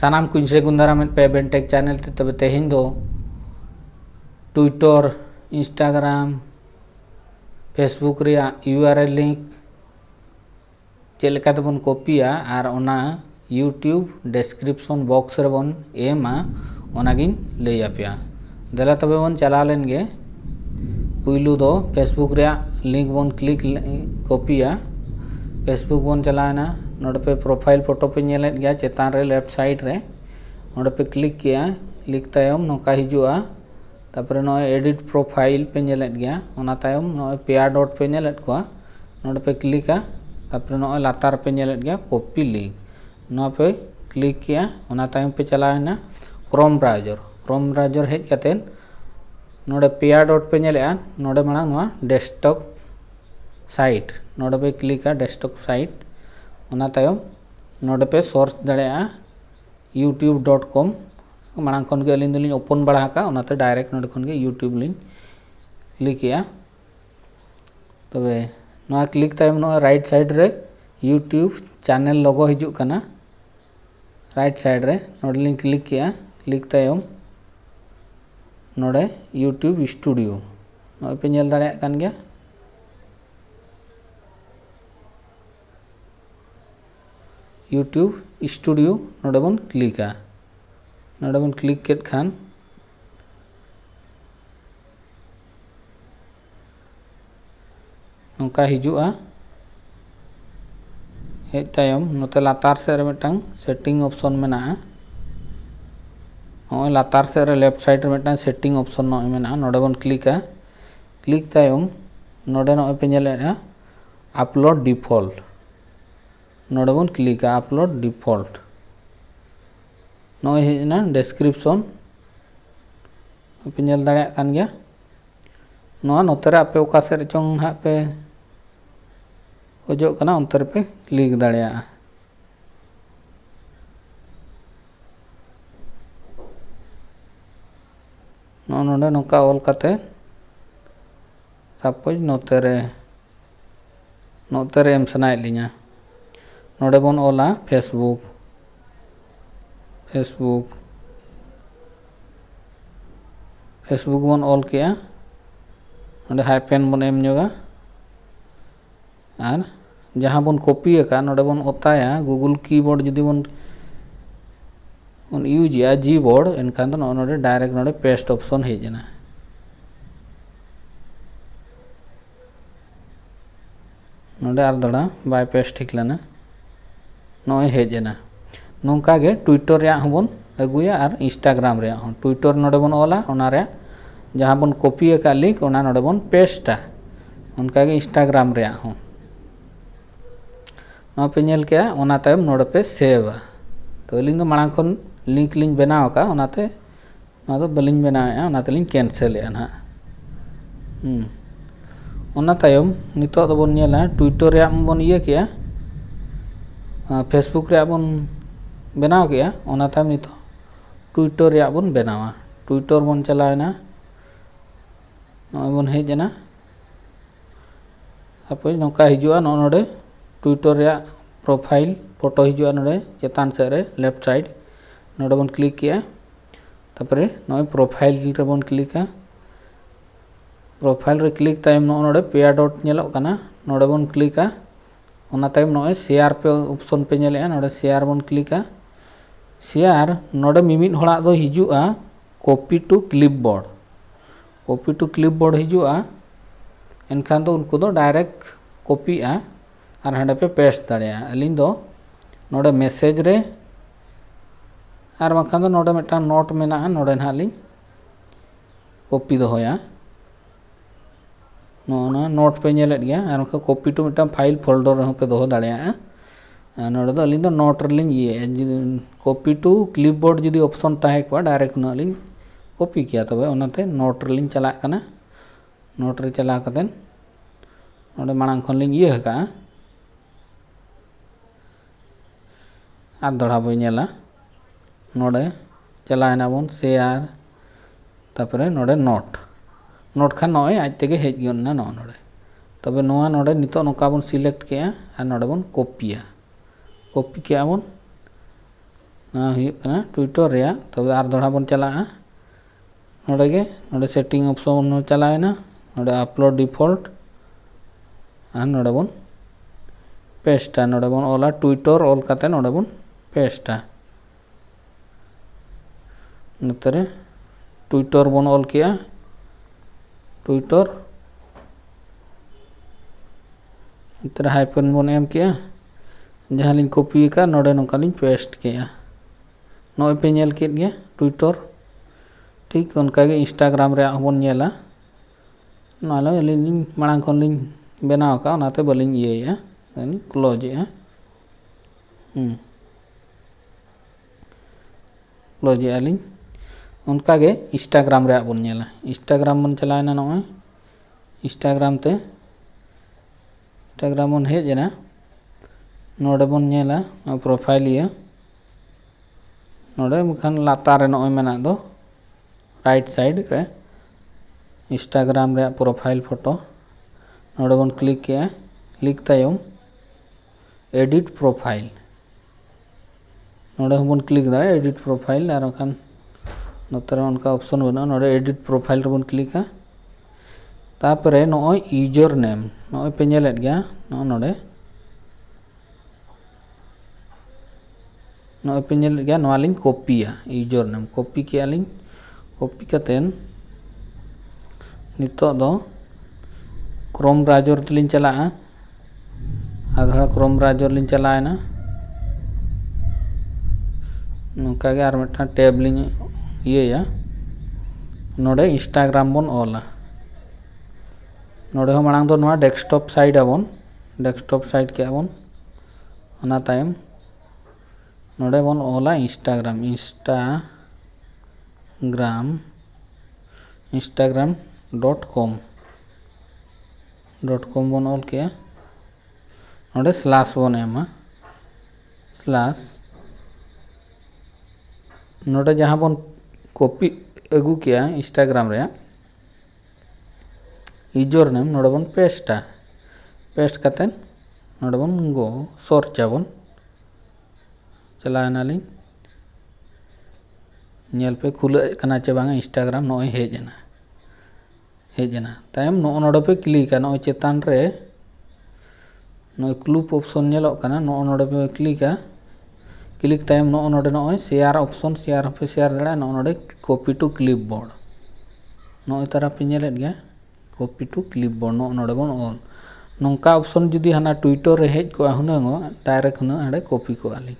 सानाम कुछ से गुंदारा में पे बेंटेक चैनल ते तब तेहिं दो ट्विटर इंस्टाग्राम फेसबुक रिया यूआरएल लिंक चेलेका तबन कॉपिया और ओना यूट्यूब डिस्क्रिप्शन बॉक्स रे बन एमा ओनागिन लैया पिया देला तबे बन चला लेन गे पुइलू दो फेसबुक रिया लिंक बन क्लिक कॉपिया फेसबुक बन चलाना नोडे पे प्रोफाइल फोटो पे नेलेत गया चेतान रे लेफ्ट साइड रे नोडे पे क्लिक किया क्लिक तायम नोका हिजुआ तापर नो एडिट प्रोफाइल पे नेलेत गया ओना तायम नो पेयर डॉट पे नेलेत को नोडे पे क्लिका तापर नो लातार पे नेलेत गया कॉपी लिंक नो पे क्लिक किया ओना तायम पे चलाना क्रोम ब्राउज़र हेज कते नोडे पेयर डॉट पे नेलेआ नोडे मांग नो डेस्कटॉप साइट नोडे पे क्लिका डेस्कटॉप साइट ओना तायम नोडे पे सर्च दाड़ेआ youtube.com मांग खन के अलिन दलिन ओपन बड़ा का ओनाते डायरेक्ट नोडे खन के यूट्यूब लिंक क्लिक किया तबे नो क्लिक तायम नो राइट साइड रे यूट्यूब चैनल लोगो हिजु कना राइट साइड रे नोडे लिंक क्लिक किया क्लिक तायम नोडे यूट्यूब स्टूडियो नो पे नेल दाड़ेया कान गया यूट्यूब स्टूडियो नोडे बन क्लिका नोडे बन क्लिक केट खान नोका हिजुआ हेज तायम नोते लातार से रे मिटांग सेटिंग ऑप्शन मेना नोय लातार से रे लेफ्ट साइड रे मिटांग सेटिंग ऑप्शन नोय मेना नोडे बन क्लिका क्लिक तायम नोडे नोय पे नेलेआ अपलोड डिफॉल्ट नोडे बन क्लिका अपलोड डिफॉल्ट नोय हेजना डिस्क्रिप्शन पे नेल दाड़ेया कान गया नोआ नोतरे आपे ओका से चोंग हा पे ओजो कना अंतर पे क्लिक दाड़ेया नो नोडे नोका ऑल कते सपोज नोतरे एम सनाय लिया नोडे बन ओला फेसबुक बन ऑल किया नोडे हाइपेन बन एम जोगा और जहाँ बन कॉपी का नोडे बन ओताया गूगल कीबोर्ड जुदी बन यूज जी बोर्ड एनखान तो नोडे डायरेक्ट नोडे पेस्ट ऑप्शन हेजना नोडे आर दड़ा बाय पेस्ट ठीक लेना नोय हेजना नोंका गे ट्विटर रे हबन अगुया और इंस्टाग्राम रे हन ट्विटर नोडे बन ओला ओना रे जहाँ बन कॉपी का लिंक ओना नोडे बन पेस्टा उनका गे इंस्टाग्राम रे हन नो पे नेल के ओना तायम नोडे पे सेव तो लिंक दो मांग खन लिंक लिंक बनाव का ओनाते ना तो बलिंग बनाया ओनाते लिंक कैंसिल ए ना ओना तायम नितो दो बन नेला ट्विटर रे बन इया किया फेसबुक रे बन बनाव किया ओना तायम नितो ट्विटर रे बन बनावा ट्विटर बन चलायना बन हेजना सपोज नोका हिजुआ नोडे ट्विटर रे प्रोफाइल फोटो हिजुआ नोडे चेतान से रे लेफ्ट साइड नोडे बन क्लिक किया तापरे नोय प्रोफाइल रे बन क्लिका प्रोफाइल रे क्लिक तायम नोडे पेयर डॉट नेलो कना नोडे बन क्लिका ओना तायम नोय शेयर पे ऑप्शन पे नेलेआ नोडे शेयर बन क्लिका शेयर नोडे मिमिट होड़ा दो हिजुआ कॉपी टू क्लिपबोर्ड हिजुआ एनखान तो उनको दो डायरेक्ट कॉपीआ और हांडे पे पेस्ट दाड़ेया अलिन दो नोडे मैसेज रे और बाखान दो नोडे मिटा नोट मेना नोडे ना लिंग कॉपी दोहोया नोना नोट पे नेलेत गया और उनका कॉपी टू मिटा फाइल फोल्डर रे पे दोहो दाड़ेया नोडे दो अलिन दो नोट रे लिंग ये कॉपी टू क्लिपबोर्ड जुदी ऑप्शन ताहे को डायरेक्ट ना लिंग कॉपी किया तबे ओनाते नोट रे लिंग चला कना नोट रे चला कतेन नोडे मांग खन लिंग ये का आर दड़ा बो नेला नोडे चलायना बन शेयर तापरे नोडे नोट खान नॉय आज तेगे हेज गन ना नोडे तबे नोआ नोडे नितो नोका बन सिलेक्ट किया और नोडे बन कॉपी किया बन ना हुयुग कना ट्विटर रे तब आर दोड़ा बन चला नोडे गे नोडे सेटिंग ऑप्शन चलाएना नोडे अपलोड डिफॉल्ट और नोडे बन पेस्टा नोडे बन ओला ट्विटर ऑल काते नोडे बन पेस्टा नतरे ट्विटर बन ऑल किया ट्विटर नतरे हाइफन बन एम किया जहाँ लिंग कॉपी का नोडे नोका लिंग पेस्ट किया नॉय पे नेल के गया ट्विटर ठीक उनका के इंस्टाग्राम रे बन नेला नालो लिंग मांग खन लिंग बनाव का नाते बलिंग ये क्लोज है क्लोज आलिंग उनका के इंस्टाग्राम रे बन नेला इंस्टाग्राम बन चलाएना नॉय इंस्टाग्राम ते इंस्टाग्राम बन हेजना नोडे बन नेला प्रोफाइल ये नोडे मुखान लातार रे नॉय मेना दो राइट साइड रे इंस्टाग्राम रे प्रोफाइल फोटो नोडे बन क्लिक किया क्लिक तायम एडिट प्रोफाइल नोडे बन क्लिक दा एडिट प्रोफाइल और खान नोतर उनका ऑप्शन बना नोडे एडिट प्रोफाइल रे बन क्लिक तापरे नॉय यूजर नेम नॉय पे नेलेट गया नोडे नॉय पे नेलेट गया नोआ लिंग कॉपीया यूजर नेम कॉपी किया लिंग कॉपी कतेन नितो दो क्रोम ब्राउज़र तलिंग चला आधा क्रोम ब्राउज़र लिंग चलाएना नोका के आर मिटा टैब लिंग ये या नोडे इंस्टाग्राम बन ऑला नोडे हो मांग दो नोआ डेस्कटॉप साइड आबन डेस्कटॉप साइड के आबन ओना तायम नोडे बन ऑला इंस्टाग्राम instagram.com बन ऑल किया नोडे स्लैश बन एमा स्लैश नोडे जहाँ बन कॉपी अगू किया इंस्टाग्राम रे यूजर नेम नोडे बन पेस्ट कतेन नोडे बन गो सर्च आबन चलाना लिंग नेल पे खुले कना चे बांगा इंस्टाग्राम नॉय हेजना तायम नोडे पे क्लिक नॉय चेतान रे नॉय क्लूप ऑप्शन नेलो कना नोडे पे क्लिक तायम नोडे नॉय शेयर ऑप्शन शेयर पे शेयर दड़ा नोडे कॉपी टू क्लिपबोर्ड नॉय तारा पे नेलेट गया कॉपी टू क्लिपबोर्ड नोडे बन ऑल नोंका ऑप्शन जुदी हाना ट्विटर रे हेज को हुनांगो डायरेक्ट हुना आडे कॉपी को आलिंग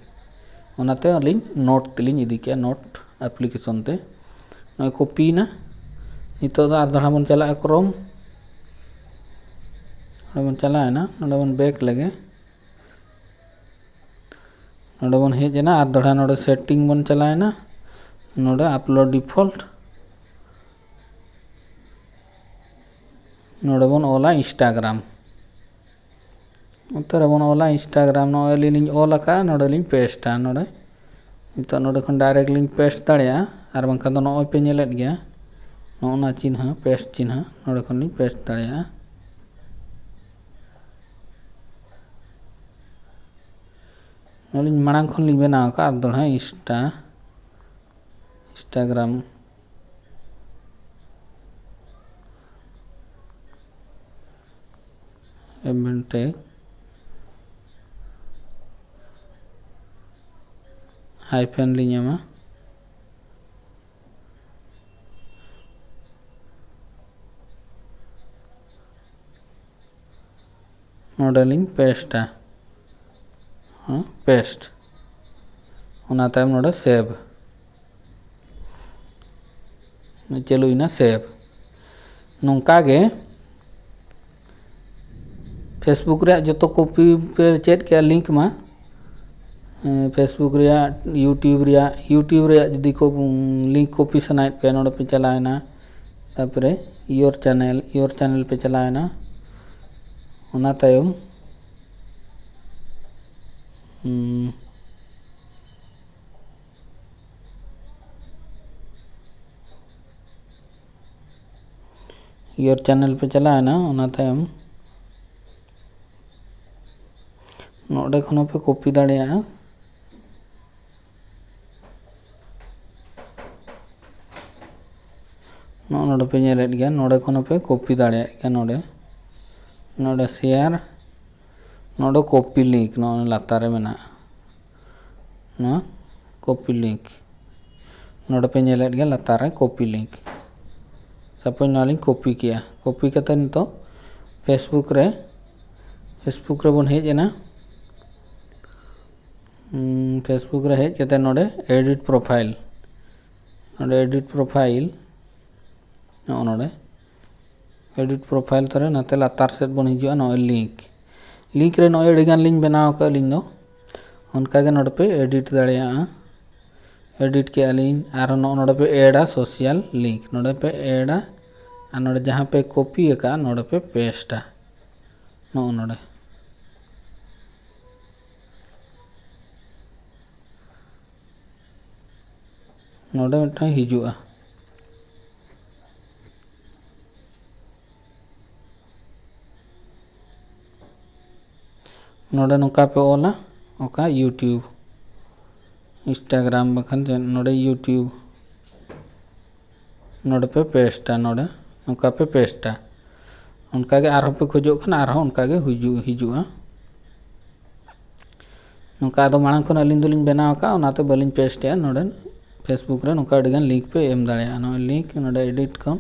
ओनाते अलिंग नोट तेलिंग इदी किया नोट एप्लीकेशन ते नॉय कॉपी ना नितो दा आधा बन चला क्रोम बन चला है ना नोडे बन बैक लगे नोडे बन हेजना आधा नोडे सेटिंग बन चला है ना नोडे अपलोड डिफॉल्ट नोडे बन ओला इंस्टाग्राम उतर बन ओला इंस्टाग्राम नॉय लिंग ओला का नोडे लिंग पेस्टा नोडे नितो नोडे खन डायरेक्ट लिंग पेस्ट दाड़िया आर बांखान दो नॉय पे नेलेट गया नोना चिन्ह पेस्ट चिन्ह नोडे खन लिंग पेस्ट दाड़िया नोलिंग मांग खन लिंग बनाव का आर दोड़ा इंस्टाग्राम एवेंटे हाइफेन लिंग एमा नोडे लिंग पेस्टा पेस्ट ओना तायम नोडे सेव चलुइना सेव नोंका गे फेसबुक रे जो कॉपी पे चेक किया लिंक में फेसबुक रे यूट्यूब रे जदि को लिंक कॉपी सनाए पे नोडे पे चलाएना तापरे योर चैनल पे चलाएना ओना तायम योर चैनल पे चलाएना ओना तायम नोडे खनो पे कॉपी दाड़िया नोडे पे नेलेद गया नोडे खन पे कॉपी दाड़े गया नोडे शेयर नोडे कॉपी लिंक नोडे लातारे मेना ना कॉपी लिंक नोडे पे नेलेद गया लातारे कॉपी लिंक सपोज नालिंग कॉपी किया कॉपी करते नितो फेसबुक रे बन हेजना फेसबुक रे हेज करते नोडे एडिट प्रोफाइल नोडे एडिट प्रोफाइल तरे नाते लातार सेट बन हिजुआ नोए लिंक रे नोए अड़ी गान लिंग बनाव का लिंग दो उनका के नोडे पे एडिट दाड़िया एडिट के लिंग आर नोडे पे एडा सोशल लिंक नोडे पे एडा और नोडे जहाँ पे कॉपी का नोडे पे पेस्टा नोडे नोडे मिटन हिजुआ नोडे नोका पे ओला ओका यूट्यूब इंस्टाग्राम बखन नोडे यूट्यूब नोडे पे पेस्टा नोडे नोका पे पेस्टा उनका के आरह पे खोजो खान आरह उनका के हिजुआ नोका दो मांग खन अलिंग दुलिंग बनाव का ओनाते बलिंग पेस्ट या नोडे फेसबुक रे नोका अडिगान लिंक पे एम दाड़िया नो लिंक नोडे एडिट खन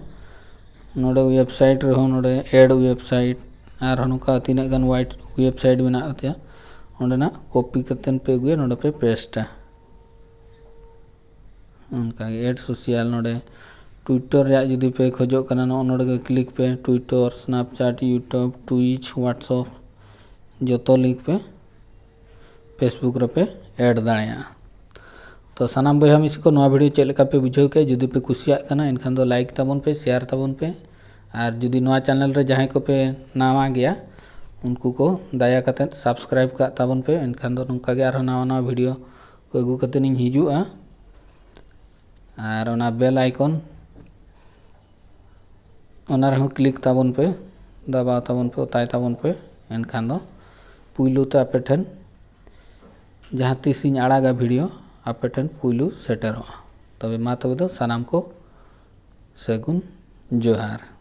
नोडे वेबसाइट रे नोडे एड वेबसाइट और नोका तीना गान वाइट वेबसाइट बना होतिया ओंडेना कॉपी करतेन पे गुए नोडे पे पेस्टा उनका एड सोशल नोडे ट्विटर रे जुदी पे खोजो कना नोडे के क्लिक पे Twitter Snapchat YouTube Twitch WhatsApp जोतो लिंक पे फेसबुक रे पे ऐड दाड़िया तो सानाम बया मिसी को नवा वीडियो चेक लेका पे बुझाव के जुदी पे कुसिया कना एनखान दो लाइक ताबन पे शेयर ताबन पे और जुदी नवा चैनल रे जहां को पे नावा गया उनको को दया कते सब्सक्राइब का ताबन पे एनखान दो नंका के आरो नवा वीडियो को अगू कते निं हिजुआ और ओना बेल आइकन ओना रहो क्लिक ताबन पे दबाव ताबन पे ओताय ताबन पे एनखान दो पुइलु तो आपे ठन जहाँ तीसिंग आड़ागा वीडियो आपे ठन पुइलु सेटरो तबे मा तबे दो सानाम को सगुन जोहार।